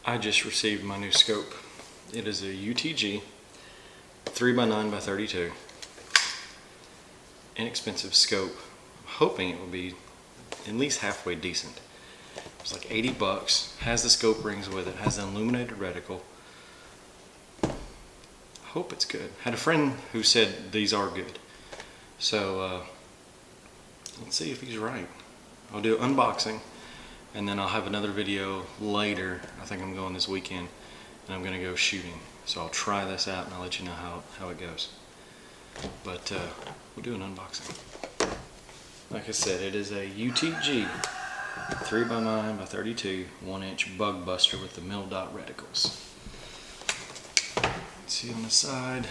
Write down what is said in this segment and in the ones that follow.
I just received my new scope. It is a UTG 3x9x32. Inexpensive scope. I'm hoping it will be at least halfway decent. It's like 80 bucks. Has the scope rings with it. Has an illuminated reticle. Hope it's good. Had a friend who said these are good. So let's see if he's right. I'll do an unboxing, and then I'll have another video later. I think I'm going this weekend, and I'm going to go shooting. So I'll try this out, and I'll let you know how it goes. But we'll do an unboxing. Like I said, it is a UTG 3x9x32 1-inch Bugbuster with the mill dot reticles. See on the side,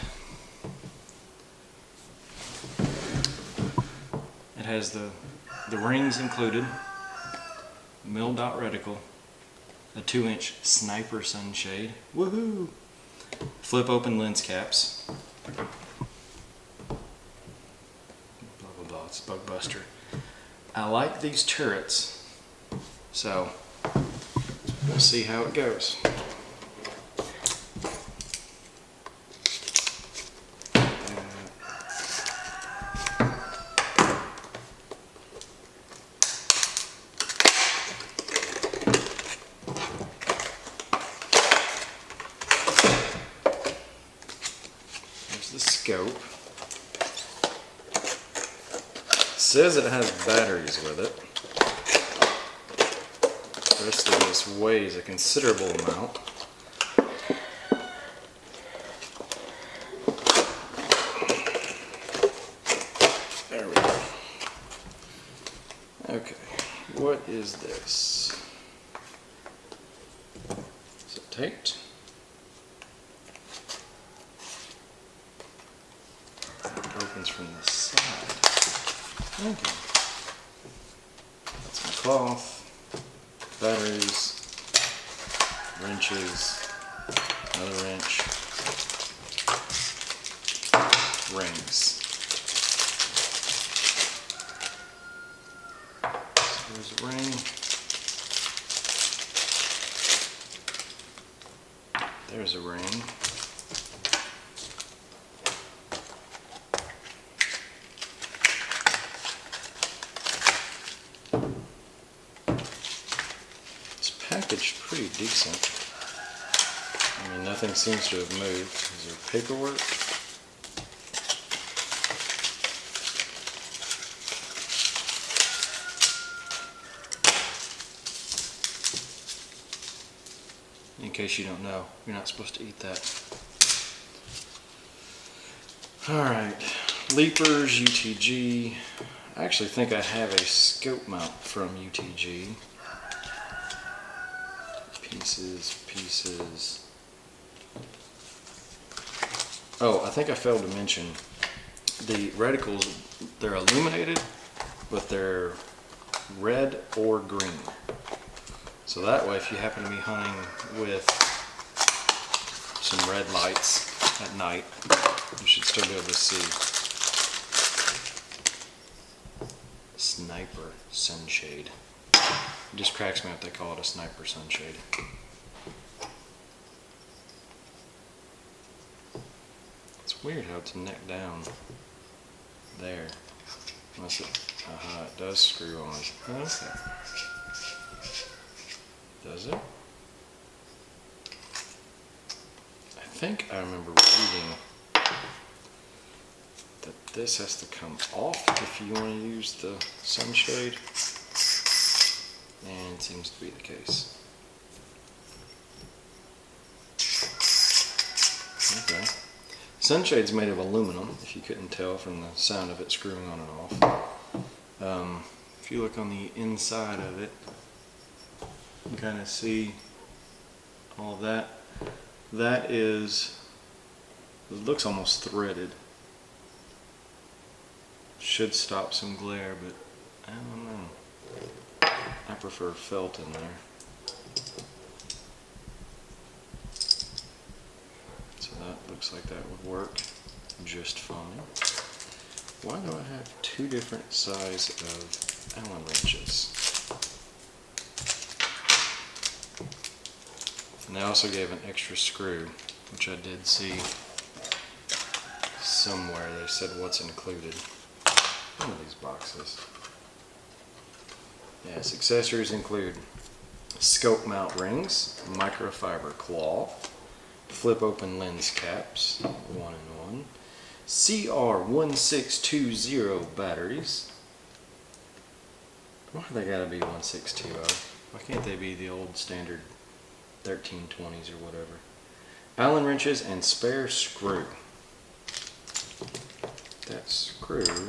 it has the rings included, mill dot reticle, a 2-inch sniper sunshade, woohoo! Flip open lens caps, blah blah blah, it's Bugbuster. I like these turrets, so we'll see how it goes. The scope. It says it has batteries with it. The rest of this weighs a considerable amount. There we go. Okay, what is this? Is it taped? Opens from the side. Okay. Got some cloth, batteries, wrenches, another wrench, rings. So there's a ring. There's a ring. Packaged pretty decent. I mean, nothing seems to have moved. Is there paperwork? In case you don't know, you're not supposed to eat that. Alright, Leapers, UTG. I actually think I have a scope mount from UTG. Pieces. Oh, I think I failed to mention the reticles. They're illuminated, but they're red or green. So that way, if you happen to be hunting with some red lights at night, you should still be able to see. Sniper sunshade. It just cracks me up they call it a sniper sunshade. It's weird how it's neck down there. Unless it does screw on. Okay. Does it? I think I remember reading that this has to come off if you want to use the sunshade. And it seems to be the case. Okay. Sunshade's made of aluminum, if you couldn't tell from the sound of it screwing on and off. If you look on the inside of it, you can kind of see all of that. That is, it looks almost threaded. Should stop some glare, but I don't know. I prefer felt in there. So that looks like that would work just fine. Why do I have two different sizes of Allen wrenches? And they also gave an extra screw, which I did see somewhere. They said what's included. One of these boxes. Yes, accessories include scope mount rings, microfiber cloth, flip open lens caps, 1-in-1, CR1620 batteries. Why do they gotta be 1620? Why can't they be the old standard 1320s or whatever? Allen wrenches and spare screw. That screw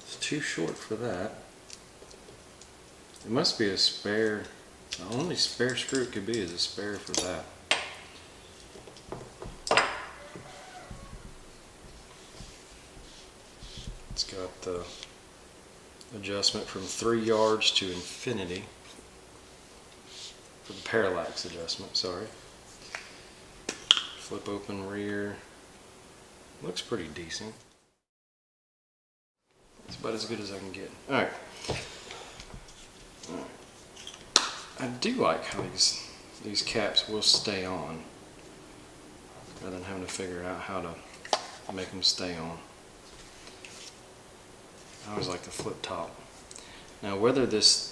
is too short for that. It must be a spare. The only spare screw it could be is a spare for that. It's got the adjustment from 3 yards to infinity. For the parallax adjustment, sorry. Flip open rear. Looks pretty decent. It's about as good as I can get. Alright. I do like how these caps will stay on, rather than having to figure out how to make them stay on. I always like the flip top. Now, whether this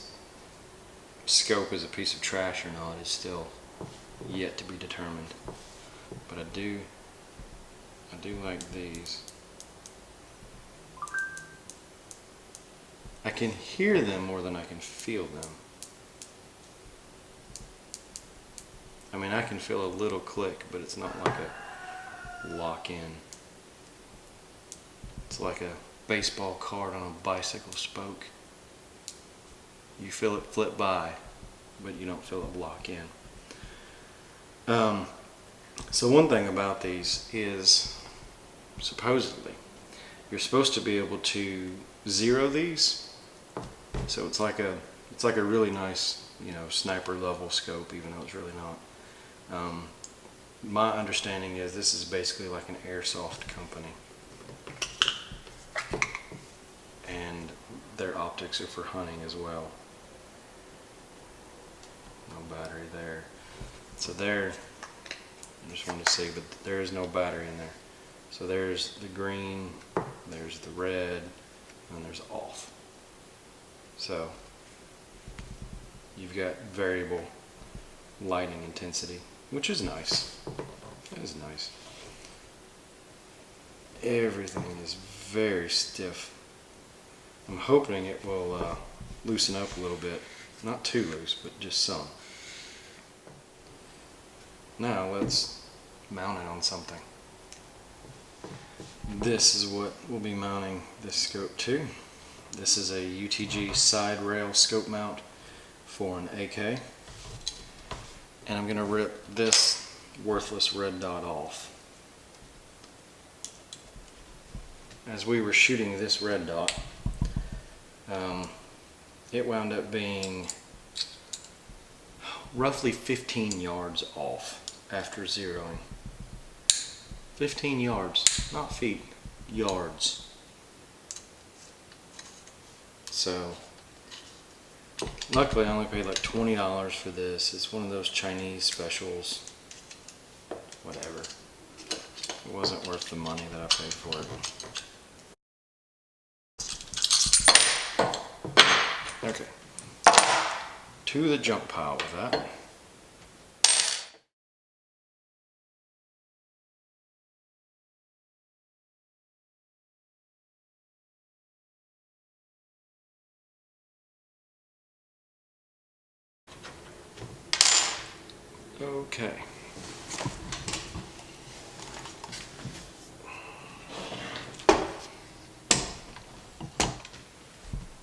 scope is a piece of trash or not is still yet to be determined. But I do like these. I can hear them more than I can feel them. I mean, I can feel a little click, but it's not like a lock-in. It's like a baseball card on a bicycle spoke. You feel it flip by, but you don't feel it lock in. So one thing about these is, supposedly, you're supposed to be able to zero these. So it's like a really nice, sniper level scope, even though it's really not. My understanding is this is basically like an airsoft company, and their optics are for hunting as well. No battery there. So there, I just wanted to see, but there is no battery in there. So there's the green, there's the red, and there's off. So you've got variable lighting intensity, which is nice. That is nice. Everything is very stiff. I'm hoping it will loosen up a little bit. Not too loose, but just some. Now let's mount it on something. This is what we'll be mounting this scope to. This is a UTG side rail scope mount for an AK. And I'm going to rip this worthless red dot off. As we were shooting this red dot, it wound up being roughly 15 yards off after zeroing. 15 yards, not feet, yards. So luckily I only paid like $20 for this. It's one of those Chinese specials. Whatever. It wasn't worth the money that I paid for it. Okay. To the junk pile with that. Okay.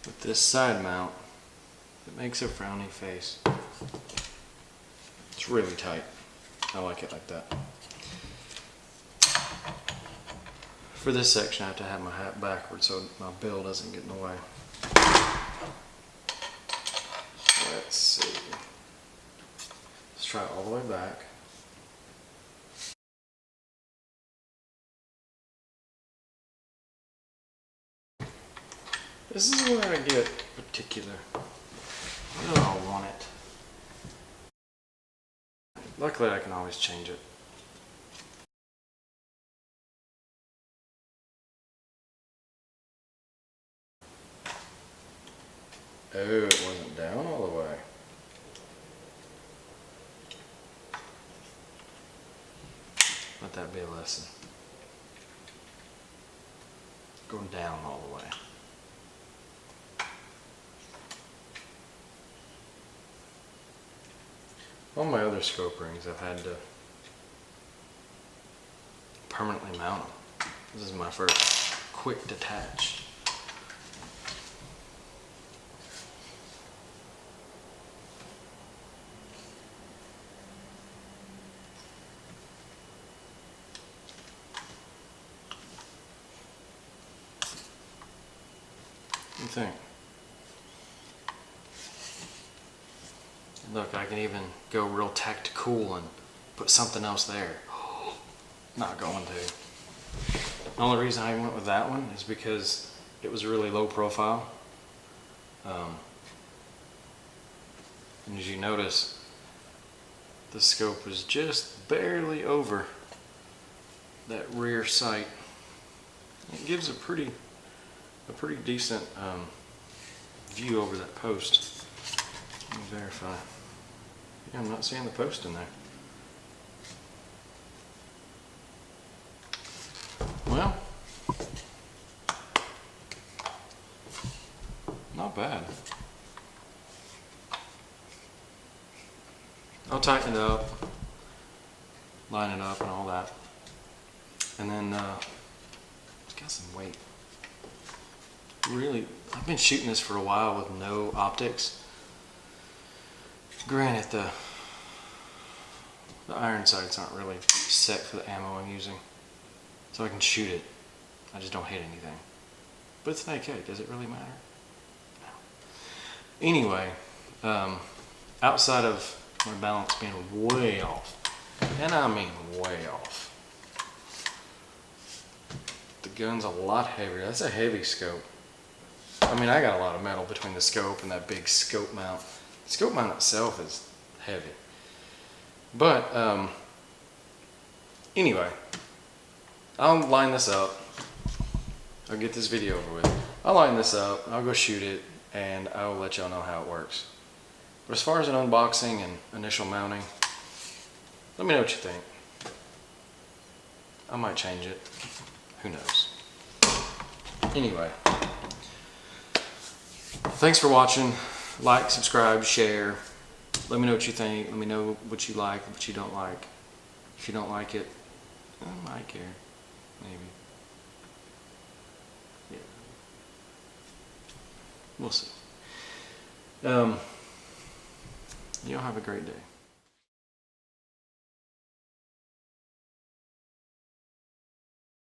With this side mount, it makes a frowny face. It's really tight. I like it like that. For this section, I have to have my hat backwards so my bill doesn't get in the way. Let's see. Let's try it all the way back. This is where I get particular. Where do I want it? Luckily I can always change it. Oh, it wasn't down all the way. Let that be a lesson. Going down all the way. On my other scope rings, I've had to permanently mount them. This is my first quick detach. What do you think? Look, I can even go real tactical and put something else there. Not going to. The only reason I went with that one is because it was really low profile. And as you notice, the scope was just barely over that rear sight. It gives a pretty decent view over that post. Let me verify. Yeah, I'm not seeing the post in there. Well, not bad. I'll tighten it up, line it up and all that. And then it's got some weight. Really, I've been shooting this for a while with no optics. Granted, the iron sights aren't really set for the ammo I'm using, so I can shoot it. I just don't hit anything. But it's an AK. Does it really matter? No. Anyway, outside of my balance being way off, and I mean way off, the gun's a lot heavier. That's a heavy scope. I mean, I got a lot of metal between the scope and that big scope mount. The scope mount itself is heavy. But anyway, I'll line this up. I'll get this video over with. I'll line this up, I'll go shoot it, and I'll let y'all know how it works. But as far as an unboxing and initial mounting, let me know what you think. I might change it. Who knows? Anyway, thanks for watching. Like, subscribe, share. Let me know what you think. Let me know what you like, what you don't like. If you don't like it, I might care. Maybe. Yeah. We'll see. Y'all have a great day.